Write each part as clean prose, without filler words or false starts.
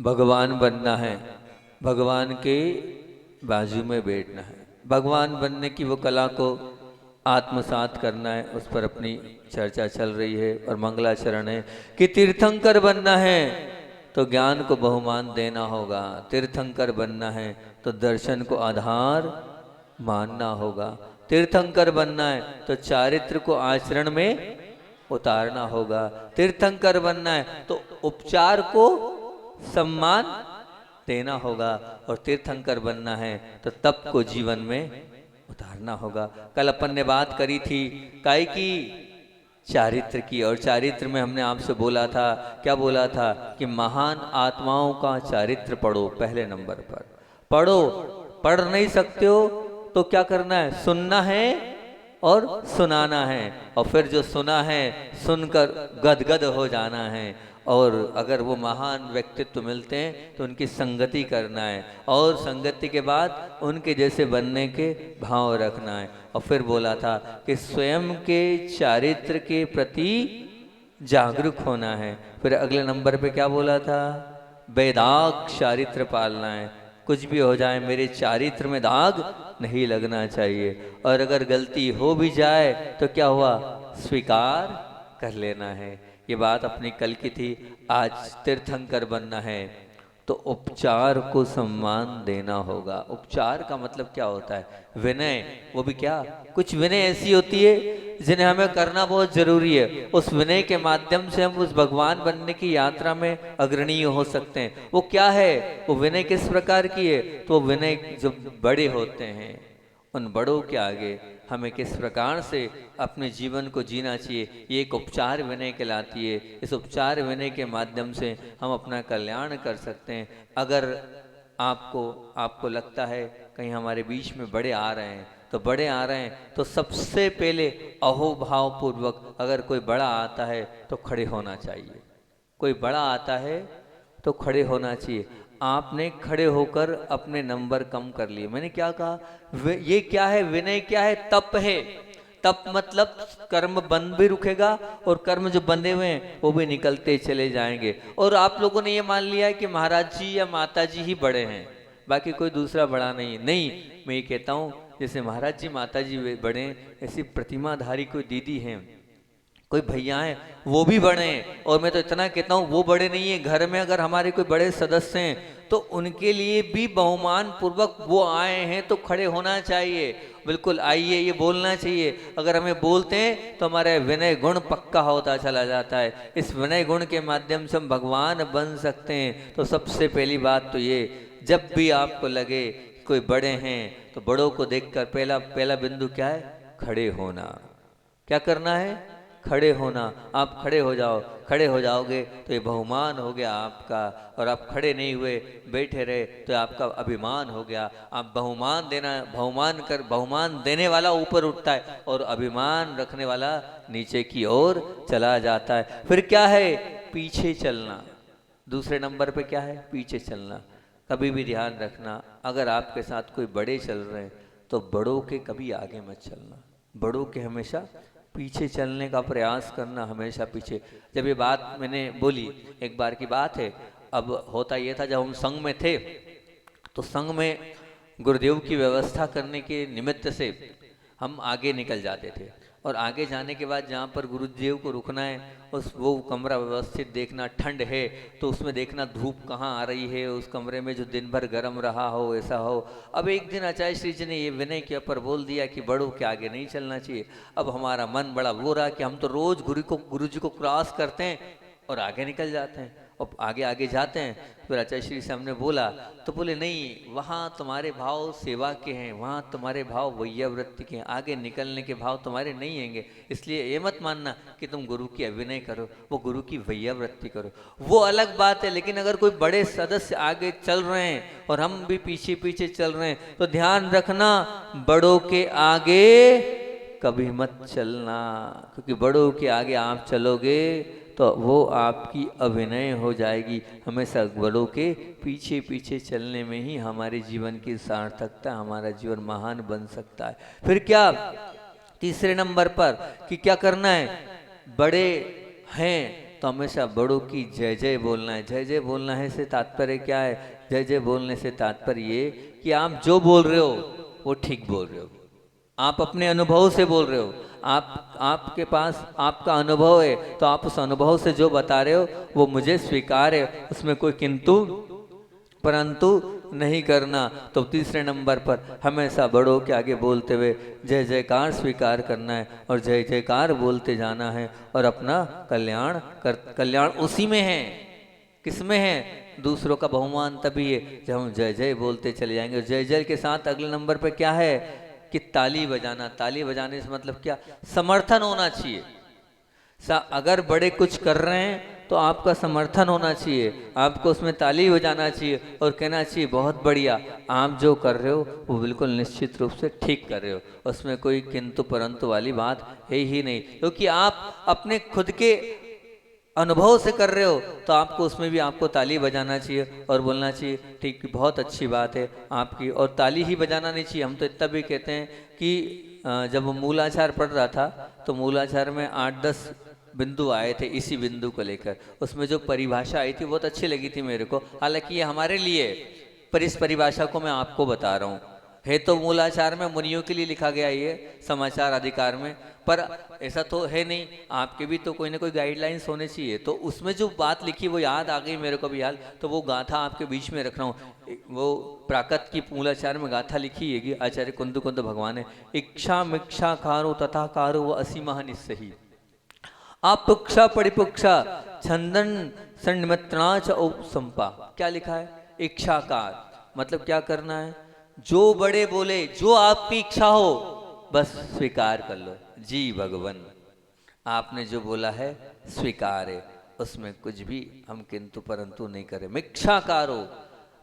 भगवान बनना है, भगवान के बाजू में बैठना है, भगवान बनने की वो कला को आत्मसात करना है, उस पर अपनी चर्चा चल रही है। और मंगलाचरण है कि तीर्थंकर बनना है तो ज्ञान को बहुमान देना होगा, तीर्थंकर बनना है तो दर्शन को आधार मानना होगा, तीर्थंकर बनना है तो चारित्र को आचरण में उतारना होगा, तीर्थंकर बनना है तो उपचार को सम्मान देना होगा, और तीर्थंकर बनना है तो तप को जीवन में उतारना होगा। कल अपन ने बात करी थी काय की चारित्र की, और चारित्र में हमने आपसे बोला था, क्या बोला था कि महान आत्माओं का चारित्र पढ़ो, पहले नंबर पर पढ़ो। पढ़ नहीं सकते हो तो क्या करना है, सुनना है और सुनाना है, और फिर जो सुना है सुनकर गदगद हो जाना है, और अगर वो महान व्यक्तित्व मिलते हैं तो उनकी संगति करना है, और संगति के बाद उनके जैसे बनने के भाव रखना है। और फिर बोला था कि स्वयं के चारित्र के प्रति जागरूक होना है। फिर अगले नंबर पे क्या बोला था, बेदाग चारित्र पालना है, कुछ भी हो जाए मेरे चारित्र में दाग नहीं लगना चाहिए, और अगर गलती हो भी जाए तो क्या हुआ, स्वीकार कर लेना है। ये बात अपनी कल की थी। आज तीर्थंकर बनना है तो उपचार को सम्मान देना होगा। उपचार का मतलब क्या होता है, विनय, वो भी क्या, कुछ विनय ऐसी होती है जिन्हें हमें करना बहुत जरूरी है, उस विनय के माध्यम से हम उस भगवान बनने की यात्रा में अग्रणीय हो सकते हैं। वो क्या है, वो विनय किस प्रकार की है, तो विनय जो बड़े होते हैं उन बड़ों के आगे हमें किस प्रकार से अपने जीवन को जीना चाहिए, ये एक उपचार विनय कहलाती है। इस उपचार विनय के माध्यम से हम अपना कल्याण कर सकते हैं। अगर आपको लगता है कहीं हमारे बीच में बड़े आ रहे हैं, तो बड़े आ रहे हैं तो सबसे पहले अहोभाव पूर्वक अगर कोई बड़ा आता है तो खड़े होना चाहिए, कोई बड़ा आता है तो खड़े होना चाहिए। आपने खड़े होकर अपने नंबर कम कर लिए। मैंने क्या कहा, ये क्या है, विनय क्या है, तप है। तप मतलब कर्म बंद भी रुकेगा और कर्म जो बंधे हुए हैं वो भी निकलते चले जाएंगे। और आप लोगों ने ये मान लिया है कि महाराज जी या माता जी ही बड़े हैं, बाकी कोई दूसरा बड़ा नहीं है। नहीं, मैं ये कहता हूँ जैसे महाराज जी माता जी बड़े हैं, ऐसी प्रतिमाधारी कोई दीदी हैं, कोई भैया हैं, वो भी बड़े हैं। और मैं तो इतना कहता हूँ वो बड़े नहीं है, घर में अगर हमारे कोई बड़े सदस्य हैं तो उनके लिए भी बहुमान पूर्वक वो आए हैं तो खड़े होना चाहिए, बिल्कुल आइए ये बोलना चाहिए। अगर हमें बोलते हैं तो हमारा विनय गुण पक्का होता चला जाता है। इस विनय गुण के माध्यम से हम भगवान बन सकते हैं। तो सबसे पहली बात तो ये, जब भी आपको लगे कोई बड़े हैं तो बड़ों को देखकर पहला पहला बिंदु क्या है, खड़े होना। क्या करना है, खड़े होना। आप खड़े हो जाओ, खड़े हो जाओगे तो ये बहुमान हो गया आपका। और आप खड़े नहीं हुए, बैठे रहे तो आपका अभिमान हो गया। आप बहुमान देना, बहुमान देने वाला ऊपर उठता है और अभिमान रखने वाला नीचे की ओर चला जाता है। फिर क्या है, पीछे चलना। दूसरे नंबर पे क्या है, पीछे चलना। कभी भी ध्यान रखना, अगर आपके साथ कोई बड़े चल रहे हैं तो बड़ों के कभी आगे मत चलना, बड़ों के हमेशा पीछे चलने का प्रयास करना, हमेशा पीछे। जब ये बात मैंने बोली, एक बार की बात है, अब होता ये था जब हम संघ में थे तो संघ में गुरुदेव की व्यवस्था करने के निमित्त से हम आगे निकल जाते थे, और आगे जाने के बाद जहाँ पर गुरुदेव को रुकना है उस वो कमरा व्यवस्थित देखना, ठंड है तो उसमें देखना धूप कहाँ आ रही है, उस कमरे में जो दिन भर गर्म रहा हो ऐसा हो। अब एक दिन आचार्य श्री जी ने ये विनय के ऊपर बोल दिया कि बड़ों के आगे नहीं चलना चाहिए। अब हमारा मन बड़ा वो रहा कि हम तो रोज गुरु जी को क्रॉस करते हैं और आगे निकल जाते हैं, और आगे आगे जाते हैं। फिर आचार्य श्री से हमने बोला तो बोले नहीं, वहाँ तुम्हारे भाव सेवा के हैं, वहाँ तुम्हारे भाव वैयावृत्ति के हैं, आगे निकलने के भाव तुम्हारे नहीं हैंगे। इसलिए ये मत मानना कि तुम गुरु की अभिनय करो, वो गुरु की वैयावृत्ति करो, वो अलग बात है। लेकिन अगर कोई बड़े सदस्य आगे चल रहे हैं और हम भी पीछे पीछे चल रहे हैं तो ध्यान रखना, बड़ों के आगे कभी मत चलना, क्योंकि बड़ों के आगे आप चलोगे तो वो आपकी अभिनय हो जाएगी। हमेशा बड़ों के पीछे पीछे चलने में ही हमारे जीवन की सार्थकता, हमारा जीवन महान बन सकता है। फिर क्या, तीसरे नंबर पर कि क्या करना है, बड़े हैं तो हमेशा बड़ों की जय जय बोलना है। जय जय बोलना है से तात्पर्य क्या है? जय जय बोलने से तात्पर्य ये कि आप जो बोल रहे हो वो ठीक बोल रहे हो, आप अपने अनुभव से बोल रहे हो, आपके पास आपका अनुभव है, तो आप उस अनुभव से जो बता रहे हो वो मुझे स्वीकार है, उसमें कोई किंतु परंतु नहीं करना। तो तीसरे नंबर पर हमेशा बड़ों के आगे बोलते हुए जय जयकार स्वीकार करना है और जय जयकार बोलते जाना है और अपना कल्याण उसी में है। किसमें है? दूसरों का बहुमान तभी है जब हम जय जय बोलते चले जाएंगे। जय जय के साथ अगले नंबर पे क्या है कि ताली बजाना। ताली बजाने से मतलब क्या? समर्थन होना चाहिए। अगर बड़े कुछ कर रहे हैं तो आपका समर्थन होना चाहिए, आपको उसमें ताली बजाना चाहिए और कहना चाहिए बहुत बढ़िया, आप जो कर रहे हो वो बिल्कुल निश्चित रूप से ठीक कर रहे हो, उसमें कोई किंतु परंतु वाली बात है ही नहीं, क्योंकि आप अपने खुद के अनुभव से कर रहे हो तो आपको उसमें भी आपको ताली बजाना चाहिए और बोलना चाहिए ठीक, बहुत अच्छी बात है आपकी। और ताली ही बजाना नहीं चाहिए। हम तो इतना भी कहते हैं कि जब मूलाचार पढ़ रहा था तो मूलाचार में 8-10 बिंदु आए थे इसी बिंदु को लेकर, उसमें जो परिभाषा आई थी बहुत अच्छी लगी थी मेरे को। हालांकि ये हमारे लिए, पर इस परिभाषा को मैं आपको बता रहा हूँ। है तो मूलाचार में मुनियों के लिए लिखा गया ये समाचार अधिकार में, पर ऐसा तो है नहीं, आपके भी तो कोई ना कोई गाइडलाइंस होने चाहिए। तो उसमें जो बात लिखी वो याद आ गई मेरे को भी हाल, तो वो गाथा आपके बीच में रख रहा हूँ। वो प्राकृत की मूलाचार में गाथा लिखी है कि आचार्य कुंद भगवान है, इच्छा मिक्षा कारो तथा कारो व असीमह निस्सही अपुक्षा परिपुक्षा छंदन संमित्राच संपा। क्या लिखा है? इच्छाकार मतलब क्या करना है? जो बड़े बोले, जो आपकी इच्छा हो बस स्वीकार कर लो। जी भगवान, आपने जो बोला है स्वीकार है, उसमें कुछ भी हम किंतु परंतु नहीं करें। मिक्षाकार हो,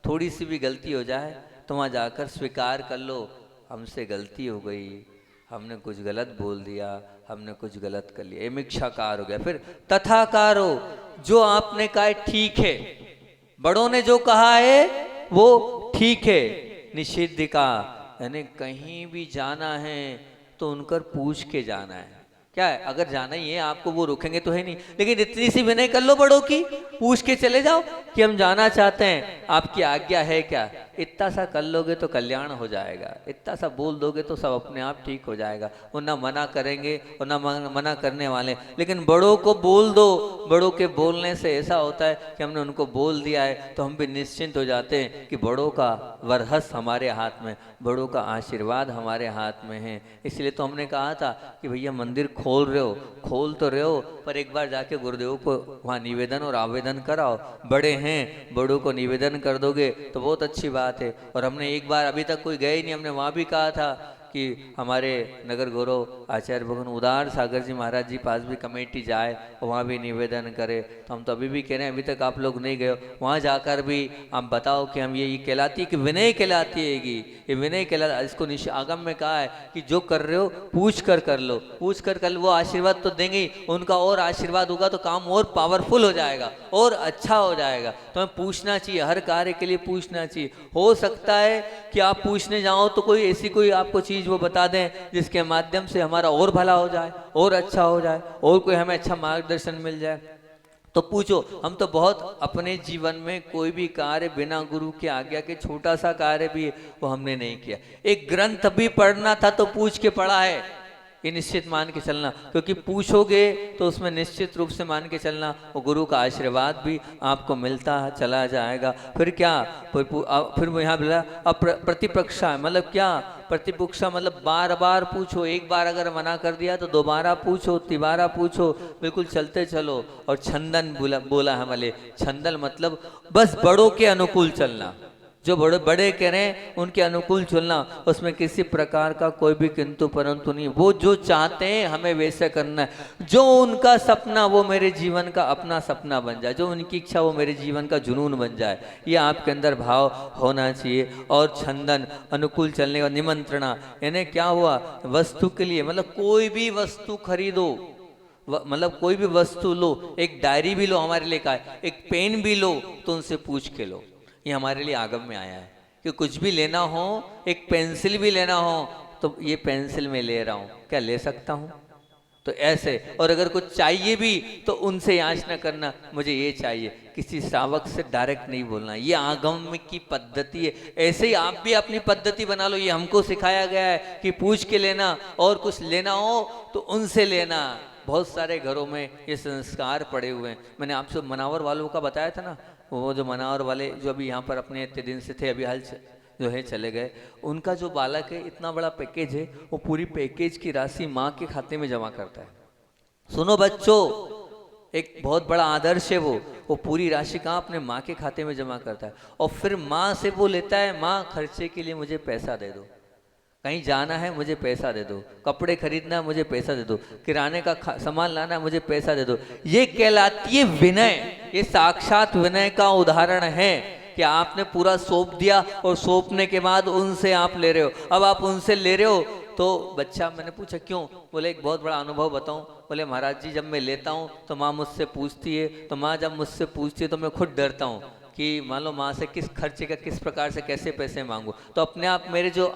थोड़ी सी भी गलती हो जाए तो वहाँ जाकर स्वीकार कर लो, हमसे गलती हो गई, हमने कुछ गलत बोल दिया, हमने कुछ गलत कर लिया। ये मिक्षाकार हो गया। फिर तथाकार हो, जो आपने कहा है ठीक है, बड़ों ने जो कहा है वो ठीक है। निषिद्ध का यानी कहीं भी जाना है तो उनकर पूछ के जाना है। क्या है? अगर जाना ही है आपको, वो रोकेंगे तो है नहीं, लेकिन इतनी सी विनय कर लो बड़ों की, पूछ के चले जाओ कि हम जाना चाहते हैं, आपकी आज्ञा है क्या? इतना सा कर लोगे तो कल्याण हो जाएगा, इतना सा बोल दोगे तो सब अपने आप ठीक हो जाएगा। वो ना मना करेंगे और ना मना करने वाले। लेकिन बड़ों को बोल दो, बड़ों के बोलने से ऐसा होता है कि हमने उनको बोल दिया है तो हम भी निश्चिंत हो जाते हैं कि बड़ों का वरहस हमारे हाथ में, बड़ों का आशीर्वाद हमारे हाथ में है। इसलिए तो हमने कहा था कि भैया मंदिर खोल रहे हो, खोल तो रहे हो, पर एक बार जाके गुरुदेव को वहाँ निवेदन और आवेदन कराओ। बड़े हैं, बड़ों को निवेदन कर दोगे तो बहुत अच्छी बात है। और हमने एक बार, अभी तक कोई गए नहीं, हमने वहाँ भी कहा था कि हमारे नगर गौरव आचार्य भगवान उदार सागर जी महाराज जी पास भी कमेटी जाए और वहाँ भी निवेदन करे। तो हम तो अभी भी कह रहे हैं, अभी तक आप लोग नहीं गए, वहाँ जाकर भी आप बताओ कि हम ये कहलाती है कि विनय कहलाती हैगी, ये विनय कहला। इसको आगम में कहा है कि जो कर रहे हो पूछ कर लो, पूछ कर लो, वो आशीर्वाद तो देंगे ही, उनका और आशीर्वाद होगा तो काम और पावरफुल हो जाएगा और अच्छा हो जाएगा। तो हमें पूछना चाहिए, हर कार्य के लिए पूछना चाहिए। हो सकता है कि आप पूछने जाओ तो कोई ऐसी कोई आपको चीज वो बता दें जिसके माध्यम से हमारा और भला हो जाए, और अच्छा हो जाए, और कोई हमें अच्छा मार्गदर्शन मिल जाए, तो पूछो। हम तो बहुत अपने जीवन में कोई भी कार्य बिना गुरु की आज्ञा के, छोटा सा कार्य भी वो हमने नहीं किया। एक ग्रंथ भी पढ़ना था तो पूछ के पढ़ा है, ये निश्चित मान के चलना, क्योंकि पूछोगे तो उसमें निश्चित रूप से मान के चलना वो गुरु का आशीर्वाद भी आपको मिलता चला जाएगा। फिर क्या? फिर वो यहाँ बोला प्रतिपक्षा, मतलब क्या? प्रतिपक्षा मतलब बार बार पूछो। एक बार अगर मना कर दिया तो दोबारा पूछो, तिबारा पूछो, बिल्कुल चलते चलो। और छंदन बोला है मले, छंदन मतलब बस बड़ों के अनुकूल चलना, जो बड़े बड़े कह रहे हैं उनके अनुकूल चलना, उसमें किसी प्रकार का कोई भी किंतु परंतु नहीं। वो जो चाहते हैं हमें वैसे करना है, जो उनका सपना वो मेरे जीवन का अपना सपना बन जाए, जो उनकी इच्छा वो मेरे जीवन का जुनून बन जाए, ये आपके अंदर भाव होना चाहिए। और छंदन अनुकूल चलने का निमंत्रणा, यानी क्या हुआ? वस्तु के लिए, मतलब कोई भी वस्तु खरीदो, मतलब कोई भी वस्तु लो, एक डायरी भी लो हमारे लिए का है, एक पेन भी लो तो उनसे पूछ के लो। ये हमारे लिए आगम में आया है कि कुछ भी लेना हो, एक पेंसिल भी लेना हो तो ये पेंसिल में ले रहा हूँ, क्या ले सकता हूँ? तो ऐसे, और अगर कुछ चाहिए भी तो उनसे याचना करना, मुझे ये चाहिए, किसी श्रावक से डायरेक्ट नहीं बोलना, ये आगम की पद्धति है। ऐसे ही आप भी अपनी पद्धति बना लो, ये हमको सिखाया गया है कि पूछ के लेना, और कुछ लेना हो तो उनसे लेना। बहुत सारे घरों में ये संस्कार पड़े हुए हैं। मैंने आपसे मनावर वालों का बताया था ना, वो जो मनावर वाले जो अभी यहाँ पर अपने इतने दिन से थे, अभी हाल जो है चले गए, उनका जो बालक है इतना बड़ा पैकेज है, वो पूरी पैकेज की राशि माँ के खाते में जमा करता है। सुनो बच्चों, एक बहुत बड़ा आदर्श है वो पूरी राशि कहाँ अपने माँ के खाते में जमा करता है, और फिर माँ से वो लेता है, माँ खर्चे के लिए मुझे पैसा दे दो, कहीं जाना है मुझे पैसा दे दो, कपड़े खरीदना है मुझे पैसा दे दो, किराने का सामान लाना है मुझे पैसा दे दो। ये कहलाती है विनय। ये साक्षात विनय का उदाहरण है कि आपने पूरा सौंप दिया, और सौंपने के बाद उनसे आप ले रहे हो। अब आप उनसे ले रहे हो तो बच्चा, मैंने पूछा क्यों, बोले एक बहुत बड़ा अनुभव बताऊं। बोले महाराज जी, जब मैं लेता हूं तो माँ मुझसे पूछती है, तो माँ जब मुझसे पूछती है तो मैं खुद डरता हूँ कि मान लो माँ से किस खर्चे का किस प्रकार से कैसे पैसे मांगू। तो अपने आप मेरे जो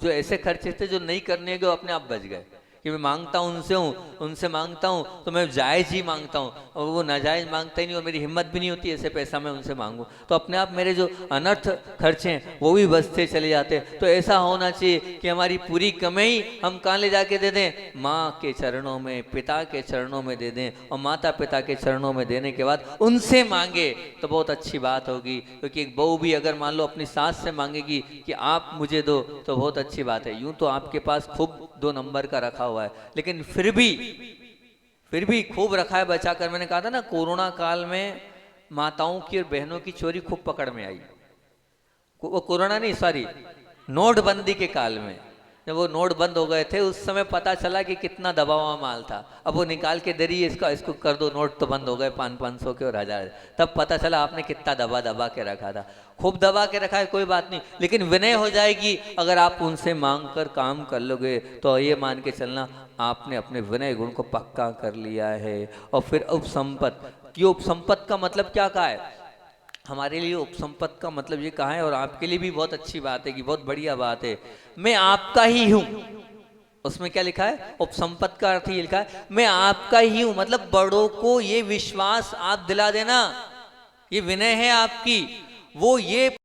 ऐसे खर्चे थे जो नहीं करने के, वो अपने आप बच गए कि मैं मांगता हूँ उनसे मांगता हूँ तो मैं जायज़ ही मांगता हूँ, और वो नाजायज़ मांगता ही नहीं, और मेरी हिम्मत भी नहीं होती ऐसे पैसा मैं उनसे मांगूँ। तो अपने आप मेरे जो अनर्थ खर्चे हैं वो भी बचते चले जाते हैं। तो ऐसा होना चाहिए कि हमारी पूरी कमाई हम कहाँ ले जाके दे दें, माँ के चरणों में, पिता के चरणों में दे दें, और माता पिता के चरणों में देने के बाद उनसे मांगे तो बहुत अच्छी बात होगी। क्योंकि एक बहू भी अगर मान लो अपनी सास से मांगेगी कि आप मुझे दो, तो बहुत अच्छी बात है। यूं तो आपके पास खूब 2 नंबर का रखा हुआ है, लेकिन फिर भी खूब रखा है बचा कर। मैंने कहा था ना, कोरोना काल में माताओं की और बहनों की चोरी खूब पकड़ में आई। वो कोरोना नहीं, सॉरी, नोटबंदी के काल में, जब वो नोट बंद हो गए थे, उस समय पता चला कि कितना दबा हुआ माल था। अब वो निकाल के दे रही है, इसको कर दो, नोट तो बंद हो गए 500 के और 1000। तब पता चला आपने कितना दबा के रखा था। खूब दबा के रखा है, कोई बात नहीं, लेकिन विनय हो जाएगी अगर आप उनसे मांग कर काम कर लोगे, तो ये मान के चलना आपने अपने विनय गुण को पक्का कर लिया है। और फिर उपसंपत्ति, ये उपसंपत्ति का मतलब क्या कहा है हमारे लिए? उपसंपत्ति का मतलब ये कहा है, और आपके लिए भी बहुत अच्छी बात है कि बहुत बढ़िया बात है, मैं आपका ही हूं। उसमें क्या लिखा है? उपसंपत्ति का अर्थ ये लिखा है, मैं आपका ही हूं, मतलब बड़ों को ये विश्वास आप दिला देना, ये विनय है आपकी। वो ये